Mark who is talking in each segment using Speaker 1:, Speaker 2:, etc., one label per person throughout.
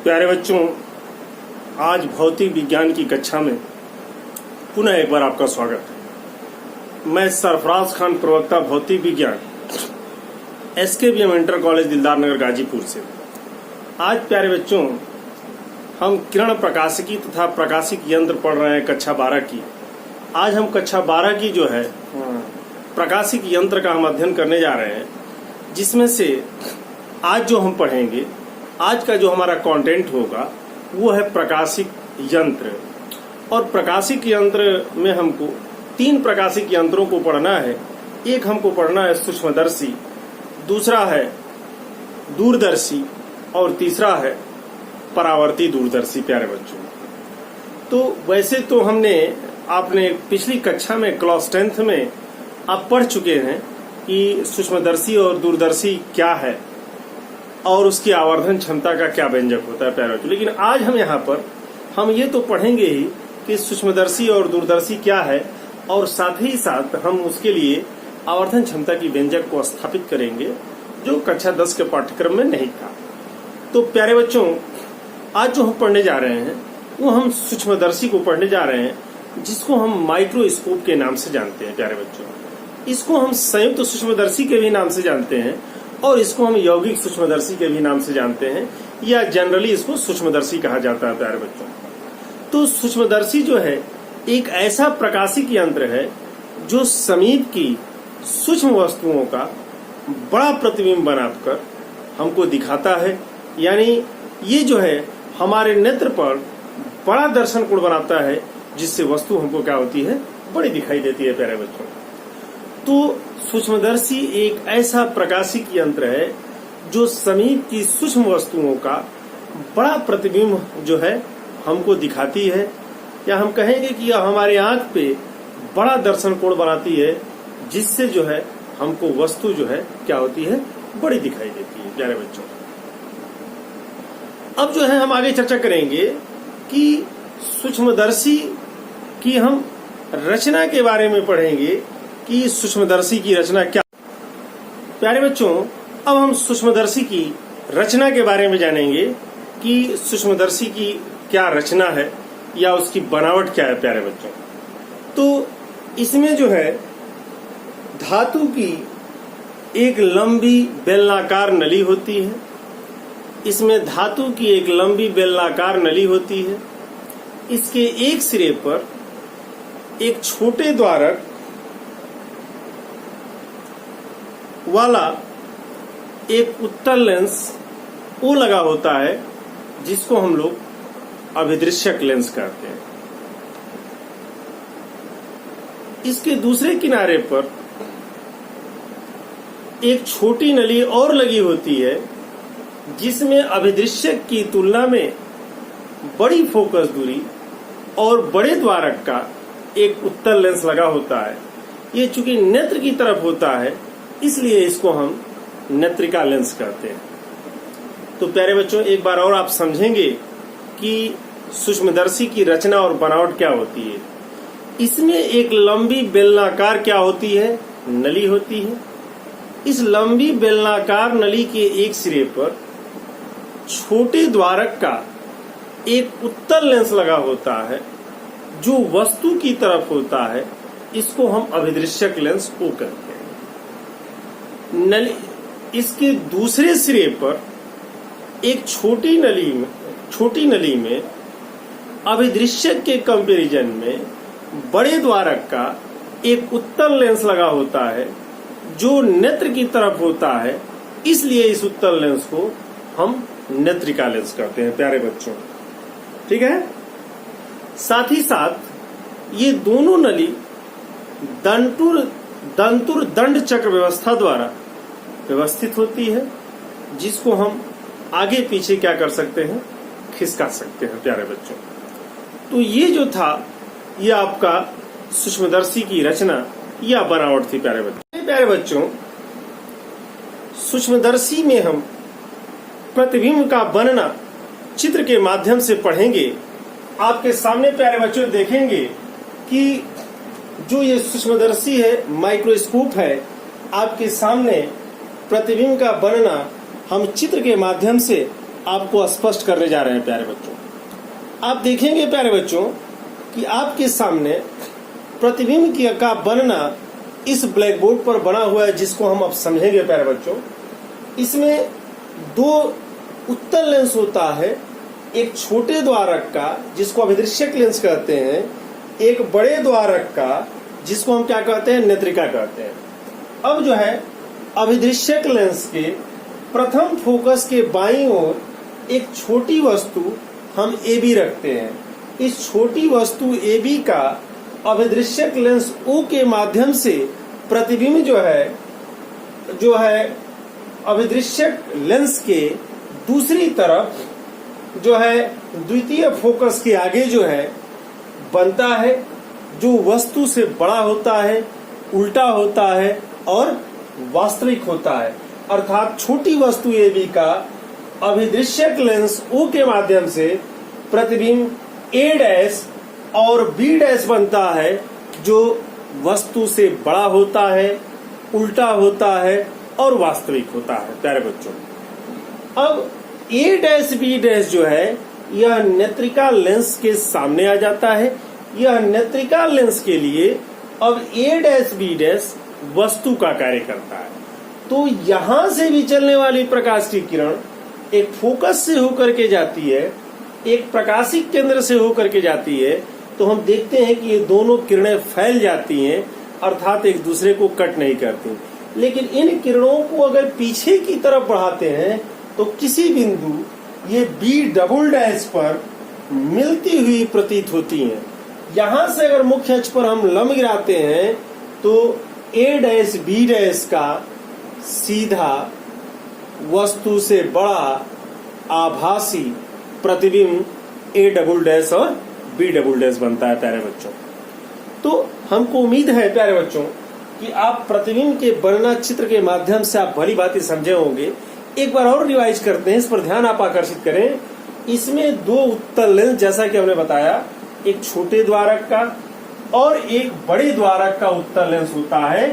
Speaker 1: प्यारे बच्चों, आज भौतिक विज्ञान की कक्षा में पुनः एक बार आपका स्वागत है। मैं सरफराज खान, प्रवक्ता भौतिक विज्ञान, SKBM इंटर कॉलेज दिलदार नगर गाजीपुर से। आज प्यारे बच्चों, हम किरण प्रकाशिकी तथा प्रकाशिक यंत्र पढ़ रहे हैं कक्षा 12 की। आज हम कक्षा 12 की जो है प्रकाशिक यंत्र का हम अध्ययन करने जा रहे हैं, जिसमें से आज जो हम पढ़ेंगे, आज का जो हमारा कंटेंट होगा वो है प्रकाशिक यंत्र। और प्रकाशिक यंत्र में हमको 3 प्रकाशिक यंत्रों को पढ़ना है। एक हमको पढ़ना है सूक्ष्मदर्शी, दूसरा है दूरदर्शी और तीसरा है परावर्ती दूरदर्शी। प्यारे बच्चों, तो वैसे तो आपने पिछली कक्षा में क्लास 10th में आप पढ़ चुके हैं कि सूक्ष्मदर्शी और दूरदर्शी क्या है और उसकी आवर्धन क्षमता का क्या व्यंजक होता है। प्यारे बच्चों, लेकिन आज हम यहाँ पर हम ये तो पढ़ेंगे ही कि सूक्ष्मदर्शी और दूरदर्शी क्या है, और साथ ही साथ हम उसके लिए आवर्धन क्षमता की व्यंजक को स्थापित करेंगे, जो कक्षा 10 के पाठ्यक्रम में नहीं था। तो प्यारे बच्चों, आज जो हम पढ़ने जा रहे हैं वो हम सूक्ष्मदर्शी को पढ़ने जा रहे हैं, जिसको हम माइक्रोस्कोप के नाम से जानते हैं। प्यारे बच्चों, इसको हम संयुक्त सूक्ष्मदर्शी के भी नाम से जानते हैं और इसको हम यौगिक सूक्ष्मदर्शी के भी नाम से जानते हैं, या जनरली इसको सूक्ष्मदर्शी कहा जाता है। प्यारे बच्चों, तो सूक्ष्मदर्शी जो है एक ऐसा प्रकाशिक यंत्र है जो समीप की सूक्ष्म वस्तुओं का बड़ा प्रतिबिंब बनाकर हमको दिखाता है। यानी ये जो है हमारे नेत्र पर बड़ा दर्शन कोण बनाता है, जिससे वस्तु हमको क्या होती है, बड़ी दिखाई देती है। प्यारे बच्चों, तो सूक्ष्मदर्शी एक ऐसा प्रकाशिक यंत्र है जो समीप की सूक्ष्म वस्तुओं का बड़ा प्रतिबिंब जो है हमको दिखाती है, या हम कहेंगे कि यह हमारे आंख पे बड़ा दर्शन कोण बनाती है, जिससे जो है हमको वस्तु जो है क्या होती है, बड़ी दिखाई देती है। प्यारे बच्चों, अब जो है हम आगे चर्चा करेंगे कि सूक्ष्मदर्शी की हम रचना के बारे में पढ़ेंगे कि सूक्ष्मदर्शी की रचना क्या। प्यारे बच्चों, अब हम सूक्ष्मदर्शी की रचना के बारे में जानेंगे कि सूक्ष्मदर्शी की क्या रचना है या उसकी बनावट क्या है। प्यारे बच्चों, तो इसमें जो है धातु की एक लंबी बेलनाकार नली होती है। इसमें धातु की एक लंबी बेलनाकार नली होती है। इसके एक सिरे पर एक छोटे द्वारक वाला एक उत्तल लेंस वो लगा होता है, जिसको हम लोग अभिदृश्यक लेंस कहते हैं। इसके दूसरे किनारे पर एक छोटी नली और लगी होती है, जिसमें अभिदृश्यक की तुलना में बड़ी फोकस दूरी और बड़े द्वारक का एक उत्तल लेंस लगा होता है। ये चूंकि नेत्र की तरफ होता है, इसलिए इसको हम नेत्रिका लेंस कहते हैं। तो प्यारे बच्चों, एक बार और आप समझेंगे कि सूक्ष्मदर्शी की रचना और बनावट क्या होती है। इसमें एक लंबी बेलनाकार क्या होती है, नली होती है। इस लंबी बेलनाकार नली के एक सिरे पर छोटे द्वारक का एक उत्तल लेंस लगा होता है, जो वस्तु की तरफ होता है। इसको हम अभिदृश्यक लेंस को कहते हैं। नली, इसके दूसरे सिरे पर एक छोटी नली में अभिदृश्यक के कंपैरिजन में बड़े द्वारक का एक उत्तल लेंस लगा होता है, जो नेत्र की तरफ होता है। इसलिए इस उत्तल लेंस को हम नेत्रिका लेंस कहते हैं। प्यारे बच्चों, ठीक है। साथ ही साथ ये दोनों नली दंतुर दंड चक्र व्यवस्था द्वारा व्यवस्थित होती है, जिसको हम आगे पीछे क्या कर सकते हैं, खिसका सकते हैं। प्यारे बच्चों, तो ये जो था, ये आपका सूक्ष्मदर्शी की रचना या बनावट थी। प्यारे बच्चों, सूक्ष्मदर्शी में हम प्रतिबिंब का बनना चित्र के माध्यम से पढ़ेंगे। आपके सामने प्यारे बच्चों देखेंगे कि जो ये सूक्ष्मदर्शी है, माइक्रोस्कोप है, आपके सामने प्रतिबिंब का बनना हम चित्र के माध्यम से आपको स्पष्ट करने जा रहे हैं प्यारे बच्चों। आप देखेंगे प्यारे बच्चों कि आपके सामने प्रतिबिंब का बनना इस ब्लैक बोर्ड पर बना हुआ है, जिसको हम अब समझेंगे प्यारे बच्चों। इसमें दो उत्तल लेंस होता है, एक छोटे द्वारक का जिसको अभिदृश्यक लेंस कहते हैं, एक बड़े द्वारक का जिसको हम क्या कहते हैं, नेत्रिका कहते हैं। अब जो है अभिदृश्यक लेंस के प्रथम फोकस के बाईं ओर एक छोटी वस्तु हम AB रखते हैं। इस छोटी वस्तु AB का अभिदृश्यक लेंस O के माध्यम से प्रतिबिंब जो है अभिदृश्यक लेंस के दूसरी तरफ जो है द्वितीय फोकस के आगे जो है बनता है, जो वस्तु से बड़ा होता है, उल्टा होता है और वास्तविक होता है। अर्थात छोटी वस्तु AB का अभिदृश्यक लेंस O के माध्यम से प्रतिबिंब A' और B' बनता है, जो वस्तु से बड़ा होता है, उल्टा होता है और वास्तविक होता है प्यारे बच्चों। अब A' B' जो है यह नेत्रिका लेंस के सामने आ जाता है। यह नेत्रिका लेंस के लिए अब A' B' वस्तु का कार्य करता है। तो यहां से भी चलने वाली प्रकाश की किरण एक फोकस से होकर के जाती है, एक प्रकाशिक केंद्र से होकर के जाती है, तो हम देखते हैं कि ये दोनों किरणें फैल जाती हैं, अर्थात एक दूसरे को कट नहीं करती। लेकिन इन किरणों को अगर पीछे की तरफ बढ़ाते हैं तो किसी बिंदु ये B' पर मिलती हुई प्रतीत होती हैं। यहां से अगर मुख्य अक्ष पर हम लंब गिराते हैं तो A' B' का सीधा वस्तु से बड़ा आभासी प्रतिबिंब A' और B' बनता है प्यारे बच्चों। तो हमको उम्मीद है प्यारे बच्चों कि आप प्रतिबिंब के वर्णना चित्र के माध्यम से आप भली भांति समझे होंगे। एक बार और रिवाइज करते हैं, इस पर ध्यान आप आकर्षित करें। इसमें दो उत्तल लेंस, जैसा कि हमने बताया, एक छोटे द्वारक का और एक बड़े द्वारक का उत्तल लेंस होता है।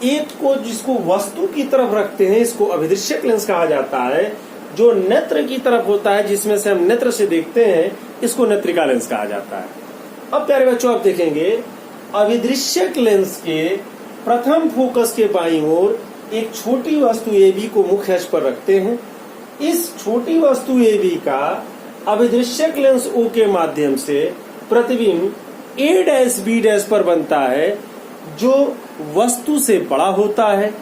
Speaker 1: एक को जिसको वस्तु की तरफ रखते हैं इसको अभिदृश्यक लेंस कहा जाता है। जो नेत्र की तरफ होता है, जिसमें से हम नेत्र से देखते हैं, इसको नेत्रिका लेंस कहा जाता है। अब प्यारे बच्चों आप देखेंगे अभिदृश्यक लेंस के प्रथम फोकस के बाईं ओर एक छोटी वस्तु AB को मुख्य अक्ष पर रखते हैं। इस छोटी वस्तु AB का अभिदृश्यक लेंस O के माध्यम से प्रतिबिंब A' B' पर बनता है, जो वस्तु से बड़ा होता है,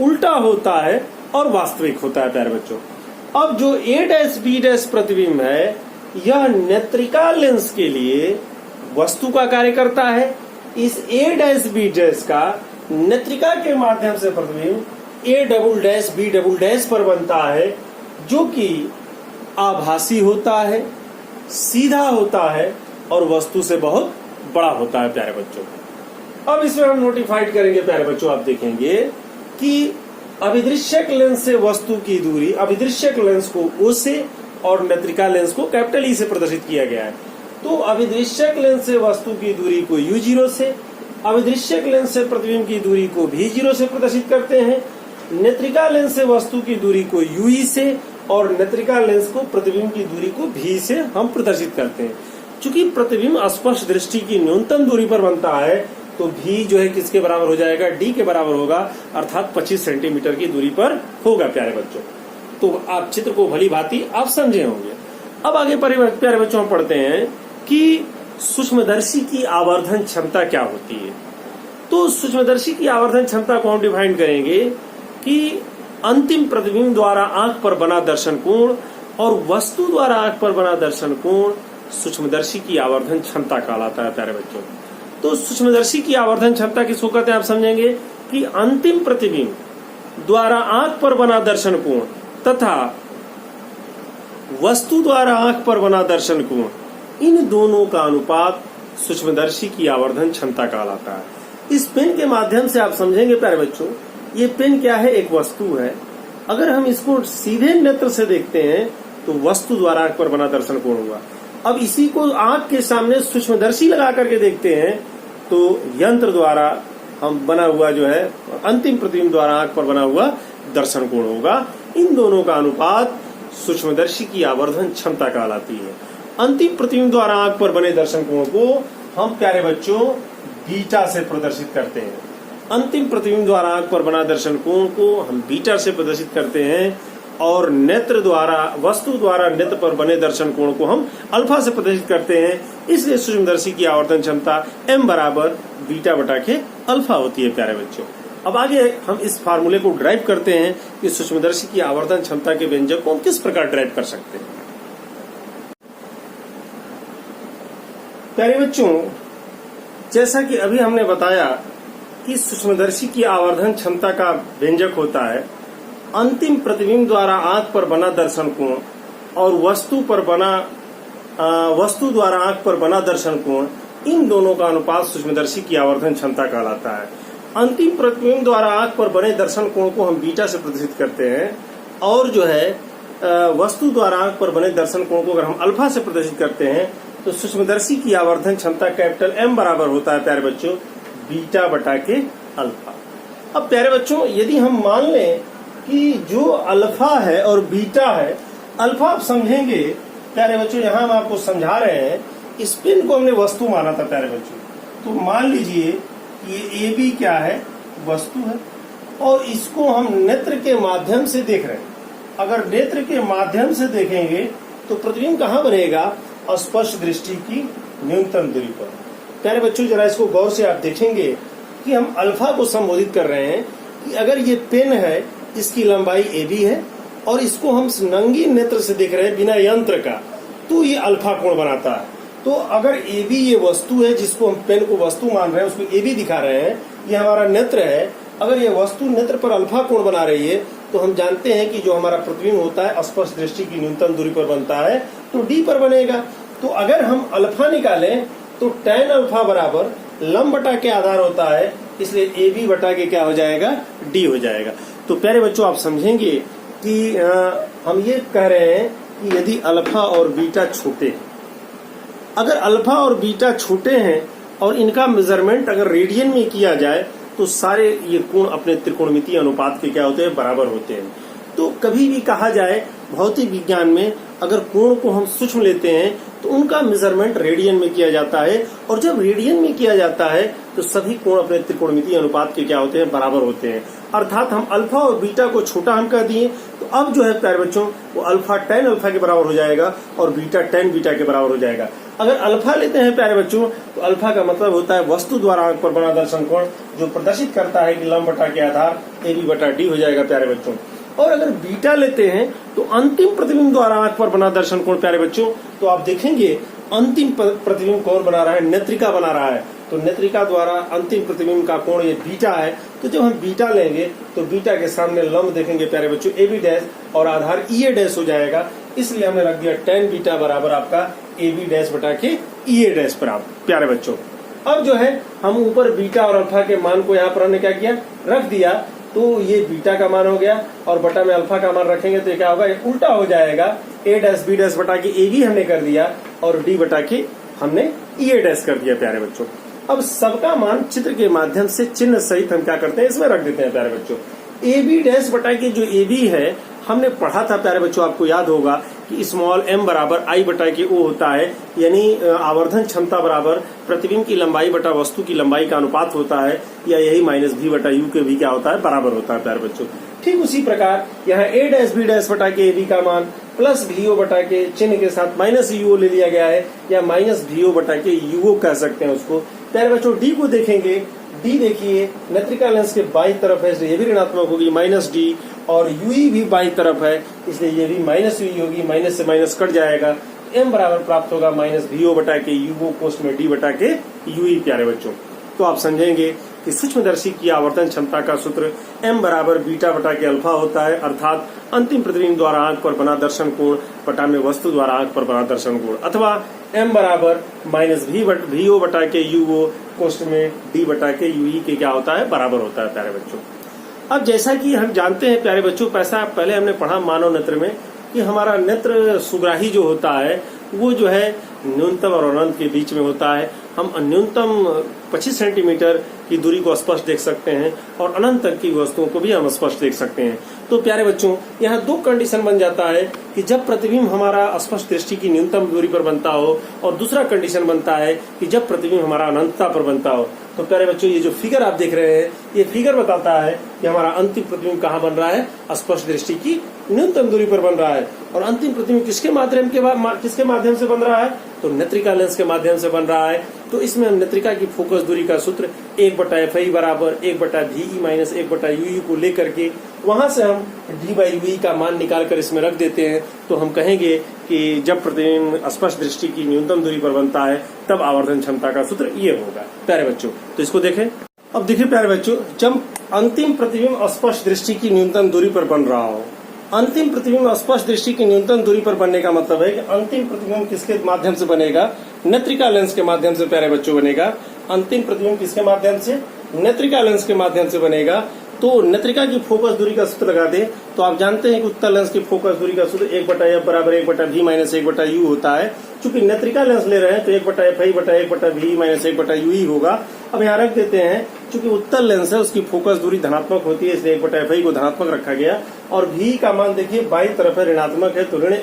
Speaker 1: उल्टा होता है और वास्तविक होता है प्यारे बच्चों। अब जो A' B' प्रतिबिंब है यह नेत्रिका लेंस के लिए वस्तु का कार्य करता है। इस A' B' का नेत्रिका के माध्यम से प्रतिबिंब A' B' पर बनता है, जो कि आभासी होता है, सीधा होता है और वस्तु से बहुत बड़ा होता है प्यारे बच्चों। अब इसमें हम नोटिफाइड करेंगे प्यारे बच्चों, आप देखेंगे कि अभिदृश्यक लेंस से वस्तु की दूरी, अभिदृश्यक लेंस को O से और नेत्रिका लेंस को कैपिटल E से प्रदर्शित किया गया है। तो अभिदृश्यक लेंस से वस्तु की दूरी को U0 से, अभिदृश्यक लेंस से प्रतिबिंब की दूरी को V0 से प्रदर्शित करते हैं। नेत्रिका लेंस से वस्तु की दूरी को UE से और नेत्रिका लेंस को प्रतिबिंब की दूरी को V से हम प्रदर्शित करते हैं। चूंकि प्रतिबिंब स्पर्श दृष्टि की न्यूनतम दूरी पर बनता है, तो V जो है किसके बराबर हो जाएगा, D के बराबर होगा, अर्थात 25 सेंटीमीटर की दूरी पर होगा प्यारे बच्चों। तो आप चित्र को भली भांति आप समझे होंगे। अब आगे प्यारे बच्चों हम पढ़ते हैं कि सूक्ष्मदर्शी की आवर्धन क्षमता क्या होती है। तो सूक्ष्मदर्शी की आवर्धन क्षमता को हम डिफाइन करेंगे कि अंतिम प्रतिबिंब द्वारा आंख पर बना दर्शन कोण और वस्तु द्वारा आंख पर बना दर्शन कोण सूक्ष्मदर्शी की आवर्धन क्षमता कहलाता है प्यारे बच्चों। तो सूक्ष्मदर्शी की आवर्धन क्षमता किसको कहते हैं आप समझेंगे कि अंतिम प्रतिबिंब द्वारा आंख पर बना दर्शन कोण तथा वस्तु द्वारा आंख पर बना दर्शन कोण, इन दोनों का अनुपात सूक्ष्मदर्शी की आवर्धन क्षमता कहलाता है। इस पेन के माध्यम से आप समझेंगे प्यारे बच्चों, ये पेन क्या है, एक वस्तु है। अगर हम इसको सीधे नेत्र से देखते हैं तो वस्तु द्वारा आंख पर बना दर्शन कोण होगा। अब इसी को आंख के सामने सूक्ष्मदर्शी लगा करके देखते हैं तो यंत्र द्वारा हम बना हुआ जो है अंतिम प्रतिबिंब द्वारा आंख पर बना हुआ दर्शन कोण होगा। इन दोनों का अनुपात सूक्ष्मदर्शी की आवर्धन क्षमता कहलाती है। अंतिम प्रतिबिंब द्वारा आंख पर बने दर्शन कोण को हम प्यारे बच्चों बीटा से प्रदर्शित करते हैं। अंतिम प्रतिबिंब द्वारा आंख पर बना दर्शन कोण को हम बीटा से प्रदर्शित करते हैं और नेत्र द्वारा वस्तु द्वारा नेत्र पर बने दर्शन कोण को हम अल्फा से प्रदर्शित करते हैं। इसलिए सूक्ष्मदर्शी की आवर्धन क्षमता m बराबर बीटा बटा के अल्फा होती है प्यारे बच्चों। अब आगे हम इस फार्मूले को ड्राइव करते हैं कि सूक्ष्मदर्शी की आवर्धन क्षमता के व्यंजक को हम किस प्रकार ड्राइव कर सकते हैं। प्यारे बच्चों, जैसा कि अभी हमने बताया कि सूक्ष्मदर्शी की आवर्धन क्षमता का व्यंजक होता है अंतिम प्रतिबिंब द्वारा आंख पर बना दर्शन कोण और वस्तु द्वारा आंख पर बना दर्शन कोण, इन दोनों का अनुपात सूक्ष्मदर्शी की आवर्धन क्षमता कहलाता है। अंतिम प्रतिबिंब द्वारा आंख पर बने दर्शन कोण को हम बीटा से प्रदर्शित करते हैं और जो है वस्तु द्वारा आंख पर बने दर्शन कोण को अगर हम अल्फा से प्रदर्शित करते हैं तो सूक्ष्मदर्शी की आवर्धन क्षमता कैपिटल M बराबर होता है प्यारे बच्चों बीटा बटा के अल्फा। अब प्यारे बच्चों, यदि हम मान लें कि जो अल्फा है और बीटा है, अल्फा आप समझेंगे प्यारे बच्चों, यहाँ हम आपको समझा रहे हैं, इस पिन को हमने वस्तु माना था प्यारे बच्चों। तो मान लीजिए ये ए बी क्या है, वस्तु है और इसको हम नेत्र के माध्यम से देख रहे हैं। अगर नेत्र के माध्यम से देखेंगे तो प्रतिबिंब कहाँ बनेगा, स्पष्ट दृष्टि की न्यूनतम दूरी पर। प्यारे बच्चों, जरा इसको गौर से आप देखेंगे कि हम अल्फा को संबोधित कर रहे हैं कि अगर ये पेन है, इसकी लंबाई AB है और इसको हम नंगी नेत्र से देख रहे हैं बिना यंत्र का, तो ये अल्फा कोण बनाता है। तो अगर AB ये वस्तु है जिसको हम पेन को वस्तु मान रहे हैं, उसको AB दिखा रहे हैं, ये हमारा नेत्र है, अगर ये वस्तु नेत्र पर अल्फा कोण बना रही है तो हम जानते हैं कि जो हमारा प्रतिबिंब होता है स्पष्ट दृष्टि की न्यूनतम दूरी पर बनता है तो D पर बनेगा। तो अगर हम अल्फा निकालें तो tan अल्फा बराबर लंब बटा के आधार होता है, इसलिए AB बटा के क्या हो जाएगा, D हो जाएगा। तो प्यारे बच्चों, आप समझेंगे कि हम ये कह रहे हैं कि यदि अल्फा और बीटा छोटे हैं, अगर अल्फा और बीटा छोटे हैं और इनका मेजरमेंट अगर रेडियन में किया जाए तो सारे ये कोण अपने त्रिकोणमितीय अनुपात के क्या होते हैं, बराबर होते हैं। तो कभी भी कहा जाए भौतिक विज्ञान में अगर कोण को हम सूक्ष्म लेते हैं तो उनका मेजरमेंट रेडियन में किया जाता है और जब रेडियन में किया जाता है तो सभी कोण अपने त्रिकोणमितीय अनुपात के क्या होते हैं, बराबर होते हैं। अर्थात हम अल्फा और बीटा को छोटा हम कह दिए तो अब जो है प्यारे बच्चों वो अल्फा tan अल्फा के बराबर हो जाएगा और बीटा tan बीटा के बराबर हो जाएगा। अगर अल्फा लेते हैं प्यारे बच्चों तो अल्फा का मतलब होता है वस्तु द्वारा आंख पर बना दर्शन कोण जो प्रदर्शित करता है कि लंब बटा के आधार AB बटा D हो जाएगा प्यारे बच्चों। और अगर बीटा लेते हैं तो अंतिम प्रतिबिंब द्वारा आंख पर बना दर्शन कोण प्यारे बच्चों, तो आप देखेंगे अंतिम प्रतिबिंब कौन बना रहा है, नेत्रिका बना रहा है। तो नेत्रिका द्वारा अंतिम प्रतिबिंब का कोण ये बीटा है। तो जब हम बीटा लेंगे तो बीटा के सामने लंब देखेंगे प्यारे बच्चों AB डैश और आधार EA डैश हो जाएगा, इसलिए हमने रख दिया tan बीटा बराबर आपका AB डैश बटा के EA डैश पर आप प्यारे बच्चों। अब जो है हम ऊपर बीटा और अल्फा के मान को यहाँ पर हमने क्या किया, रख दिया, तो ये बीटा का मान हो गया और बटा में अल्फा का मान रखेंगे तो क्या होगा, ये उल्टा हो जाएगा। A डैश B डैश बटा के AB हमने कर दिया और D बटा के हमने EA डैश कर दिया प्यारे बच्चों। अब सबका मान चित्र के माध्यम से चिन्ह सहित हम क्या करते हैं, इसमें रख देते हैं प्यारे बच्चों। AB डैश बटा के जो AB है हमने पढ़ा था प्यारे बच्चों, आपको याद होगा कि स्मॉल m बराबर I बटा के O होता है, यानी आवर्धन क्षमता बराबर प्रतिबिंब की लंबाई बटा वस्तु की लंबाई का अनुपात होता है, या यही माइनस V बटा U के भी क्या होता है, बराबर होता है प्यारे बच्चों। ठीक उसी प्रकार यहाँ A डैश B डैश बटा के AB का मान प्लस VO बटा के चिन्ह के साथ माइनस UO ले लिया गया है, या माइनस VO बटा के UO कह सकते हैं उसको। प्यारे बच्चों D को देखेंगे, D देखिए नेत्रिका लेंस के बाईं तरफ है इसलिए ये भी ऋणात्मक होगी माइनस D, और UE भी बाईं तरफ है इसलिए ये भी माइनस UE होगी, माइनस से माइनस कट जाएगा, M बराबर प्राप्त होगा माइनस VO बटा के UO कोष्ठ में D बटा के UE प्यारे बच्चों। तो आप समझेंगे कि सूक्ष्मदर्शी की आवर्तन क्षमता का सूत्र M बराबर बीटा बटा के अल्फा होता है, अर्थात अंतिम प्रतिबिंब द्वारा आंख पर बना दर्शन कोण बटा में वस्तु द्वारा आंख पर बना दर्शन कोण, अथवा M बराबर माइनस VO बटा के UO कोष्ठ में D बटा के UE के क्या होता है, बराबर होता है प्यारे बच्चों। अब जैसा कि हम जानते हैं प्यारे बच्चों, पैसा पहले हमने पढ़ा मानव नेत्र में कि हमारा नेत्र सुग्राही जो होता है वो जो है न्यूनतम और अनंत के बीच में होता है। हम न्यूनतम 25 सेंटीमीटर की दूरी को स्पष्ट देख सकते हैं और अनंत तक की वस्तुओं को भी हम स्पष्ट देख सकते हैं। तो प्यारे बच्चों, यहाँ दो कंडीशन बन जाता है कि जब प्रतिबिंब हमारा स्पष्ट दृष्टि की न्यूनतम दूरी पर बनता हो, और दूसरा कंडीशन बनता है कि जब प्रतिबिंब हमारा अनंतता पर बनता हो। तो प्यारे बच्चों, ये जो फिगर आप देख रहे हैं, ये फिगर बताता है कि हमारा अंतिम प्रतिबिंब कहाँ बन रहा है, स्पष्ट दृष्टि की न्यूनतम दूरी पर बन रहा है। और अंतिम प्रतिबिंब किसके माध्यम से बन रहा है, तो नेत्रिका लेंस के माध्यम से बन रहा है। तो इसमें हम नेत्रिका की फोकस दूरी का सूत्र 1/FI बराबर 1/VE माइनस 1/UE को लेकर के वहां से हम D/UE का मान निकाल कर इसमें रख देते हैं। तो हम कहेंगे कि जब प्रतिबिंब स्पष्ट दृष्टि की न्यूनतम दूरी पर बनता है तब आवर्धन क्षमता का सूत्र ये होगा। प्यारे बच्चों, तो इसको देखें। अब देखिए प्यारे बच्चों, जब अंतिम प्रतिबिंब स्पष्ट दृष्टि की न्यूनतम दूरी पर बन रहा हो, अंतिम प्रतिबिंब स्पष्ट दृष्टि की न्यूनतम दूरी पर बनने का मतलब है कि अंतिम प्रतिबिंब किसके माध्यम से बनेगा, नेत्रिका लेंस के माध्यम से प्यारे बच्चों बनेगा। अंतिम प्रतिबिंब किसके माध्यम से, नेत्रिका लेंस के माध्यम से बनेगा। तो नेत्रिका की फोकस दूरी का सूत्र लगा दें तो आप जानते हैं कि उत्तल लेंस की फोकस दूरी का सूत्र 1/F बराबर 1/V माइनस 1/U होता है। चूंकि नेत्रिका लेंस ले रहे हैं तो 1/FI बटा 1/VE माइनस 1/UE होगा। अब यहाँ रख देते हैं, चूंकि उत्तल लेंस है उसकी फोकस दूरी धनात्मक होती है, इसलिए 1/FI को धनात्मक रखा गया। और V का मान देखिए बाईं तरफ है, ऋणात्मक है, तो ऋण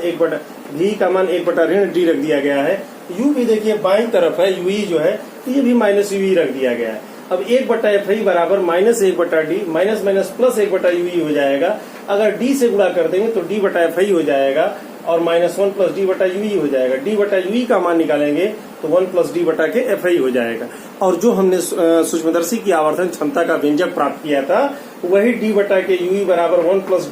Speaker 1: V का मान 1/D रख दिया गया है। U भी देखिए बाईं तरफ है, UE जो है, तो ये भी माइनस UE रख दिया गया है। अब 1/FI बराबर minus 1/D minus minus plus 1/UE हो जाएगा। अगर D से गुणा कर देंगे तो D/FI हो जाएगा और माइनस 1 प्लस D/UE हो जाएगा। D/UE का मान निकालेंगे तो 1 प्लस D/FI हो जाएगा। और जो हमने सूक्ष्मदर्शी की आवर्धन क्षमता का व्यंजक प्राप्त किया था वही D/UE बराबर 1 प्लस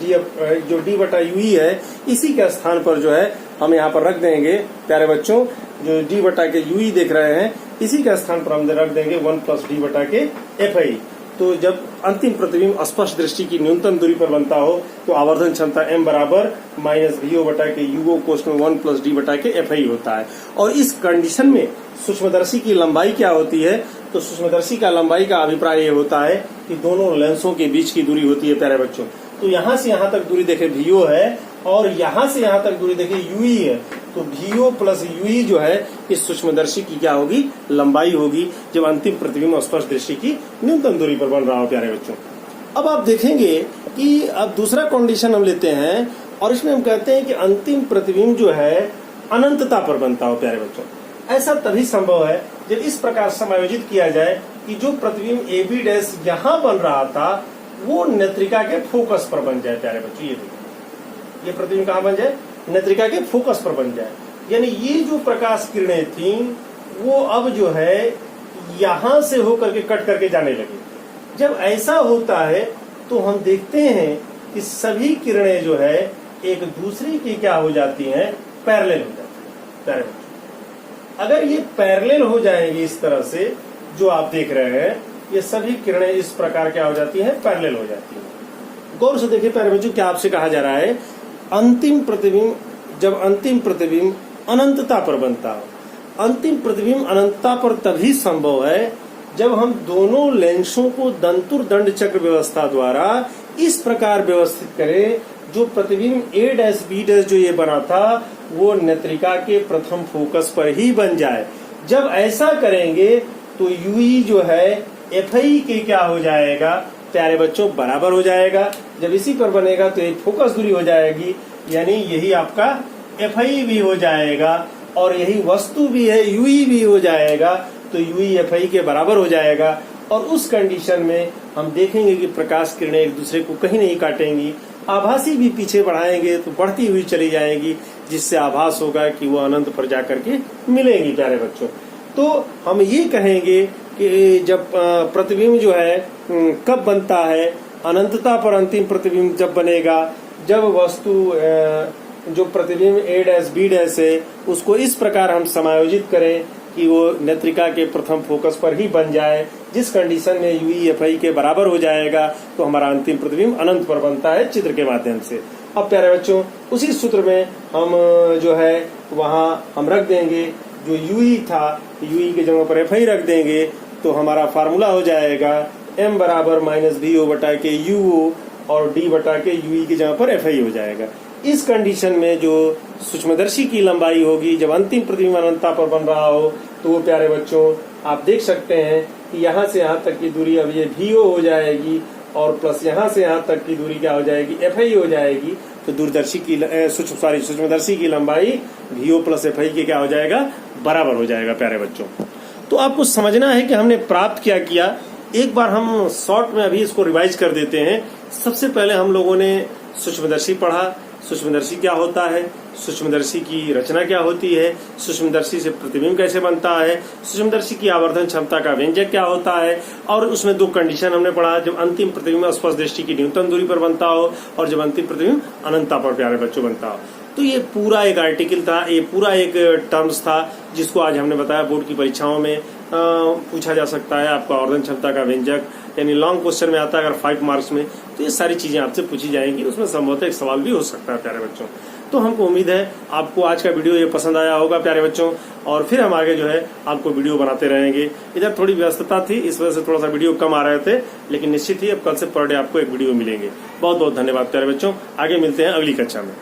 Speaker 1: जो D/UE है, इसी के स्थान पर जो है हम यहाँ पर रख देंगे प्यारे बच्चों। जो D/UE देख रहे हैं इसी के स्थान पर हम रख देंगे 1 प्लस D/FI। तो जब अंतिम प्रतिबिंब स्पष्ट दृष्टि की न्यूनतम दूरी पर बनता हो तो आवर्धन क्षमता M बराबर माइनस VO/UO कोष्ठ में 1 प्लस D/FI होता है। और इस कंडीशन में सूक्ष्मदर्शी की लंबाई क्या होती है, तो सूक्ष्मदर्शी का लंबाई का अभिप्राय ये होता है कि दोनों लेंसों के बीच की दूरी होती है प्यारे बच्चों। तो यहाँ से यहाँ तक दूरी देखे VO है और यहाँ से यहाँ तक दूरी देखे UE है। तो VO प्लस UE जो है इस सूक्ष्मदर्शी की क्या होगी, लंबाई होगी, जब अंतिम प्रतिबिंब स्पष्ट दृष्टि की न्यूनतम दूरी पर बन रहा हो प्यारे बच्चों। अब आप देखेंगे कि अब दूसरा कंडीशन हम लेते हैं और इसमें हम कहते हैं कि अंतिम प्रतिबिंब जो है अनंतता पर बनता हो प्यारे बच्चों। ऐसा तभी संभव है जब इस प्रकार समायोजित किया जाए कि जो प्रतिबिंब AB' यहाँ बन रहा था वो नेत्रिका के फोकस पर बन जाए प्यारे बच्चों। ये प्रतिबिंब कहाँ बन जाए, नेत्रिका के फोकस पर बन जाए। यानी ये जो प्रकाश किरणें थी वो अब जो है यहाँ से होकर के कट करके जाने लगी। जब ऐसा होता है तो हम देखते हैं कि सभी किरणें जो है एक दूसरे की क्या हो जाती हैं, पैरेलल हो जाती है। अगर ये पैरेलल हो जाएंगी इस तरह से जो आप देख रहे हैं, ये सभी किरणें इस प्रकार क्या हो जाती हैं, पैरेलल हो जाती हैं। गौर से देखिए प्यारे बच्चों, क्या आपसे कहा जा रहा है, अंतिम प्रतिबिंब जब अंतिम प्रतिबिंब अनंतता पर बनता हो। अंतिम प्रतिबिंब अनंतता पर तभी संभव है जब हम दोनों लेंसों को दंतुर दंड चक्र व्यवस्था द्वारा इस प्रकार व्यवस्थित करें जो प्रतिबिंब A'-B' जो ये बना था वो नेत्रिका के प्रथम फोकस पर ही बन जाए। जब ऐसा करेंगे तो UE जो है FI के क्या हो जाएगा प्यारे बच्चों, बराबर हो जाएगा। जब इसी पर बनेगा तो एक फोकस दूरी हो जाएगी, यानी यही आपका FI भी हो जाएगा और यही वस्तु भी है UE भी हो जाएगा। तो UE FI के बराबर हो जाएगा और उस कंडीशन में हम देखेंगे कि प्रकाश किरणें एक दूसरे को कहीं नहीं काटेंगी। आभासी भी पीछे बढ़ाएंगे तो बढ़ती हुई चली जाएंगी, जिससे आभास होगा कि वो अनंत पर जाकर के मिलेंगी प्यारे बच्चों। तो हम ये कहेंगे कि जब प्रतिबिंब जो है कब बनता है, अनंतता पर अंतिम प्रतिबिंब जब बनेगा जब वस्तु जो प्रतिबिंब A'-B' है उसको इस प्रकार हम समायोजित करें कि वो नेत्रिका के प्रथम फोकस पर ही बन जाए। जिस कंडीशन में UE FI के बराबर हो जाएगा तो हमारा अंतिम प्रतिबिंब अनंत पर बनता है चित्र के माध्यम से। अब प्यारे बच्चों, उसी सूत्र में हम जो है वहाँ हम रख देंगे जो UE था, UE की जगह पर FI रख देंगे तो हमारा फार्मूला हो जाएगा M बराबर माइनस VO/KUO और D/UE की जगह पर FI हो जाएगा। इस कंडीशन में जो सूक्ष्मदर्शी की लंबाई होगी जब अंतिम प्रतिबिंब अनंतता पर बन रहा हो, तो वो प्यारे बच्चों आप देख सकते हैं कि यहाँ से यहाँ तक की दूरी अब ये VO हो जाएगी और प्लस यहाँ से यहाँ तक की दूरी क्या हो जाएगी, FI हो जाएगी। तो दूरदर्शी की सूक्ष्मदर्शी की लंबाई VO प्लस FI के क्या हो जाएगा, बराबर हो जाएगा प्यारे बच्चों। तो आपको समझना है कि हमने प्राप्त क्या किया। एक बार हम शॉर्ट में अभी इसको रिवाइज कर देते हैं। सबसे पहले हम लोगों ने सूक्ष्मदर्शी पढ़ा, सूक्ष्मदर्शी क्या होता है, सूक्ष्मदर्शी की रचना क्या होती है, सूक्ष्मदर्शी से प्रतिबिंब कैसे बनता है, सूक्ष्मदर्शी की आवर्धन क्षमता का व्यंजक क्या होता है, और उसमें दो कंडीशन हमने पढ़ा, जब अंतिम प्रतिबिंब स्पर्श दृष्टि की न्यूनतम दूरी पर बनता हो और जब अंतिम प्रतिबिंब अनंतता पर प्यारे बच्चों बनता हो। तो ये पूरा एक आर्टिकल था, ये पूरा एक टर्म्स था जिसको आज हमने बताया बोर्ड की परीक्षाओं में पूछा जा सकता है। आपको आवर्धन क्षमता का व्यंजक यानी लॉन्ग क्वेश्चन में आता है अगर 5 मार्क्स में, तो ये सारी चीजें आपसे पूछी जाएंगी। उसमें संभवतः एक सवाल भी हो सकता है प्यारे बच्चों। तो हमको उम्मीद है आपको आज का वीडियो ये पसंद आया होगा प्यारे बच्चों, और फिर हम आगे जो है आपको वीडियो बनाते रहेंगे। इधर थोड़ी व्यस्तता थी, इस वजह से थोड़ा सा वीडियो कम आ रहे थे, लेकिन निश्चित ही अब कल से पर डे आपको एक वीडियो मिलेंगे। बहुत बहुत धन्यवाद प्यारे बच्चों, आगे मिलते हैं अगली कक्षा में।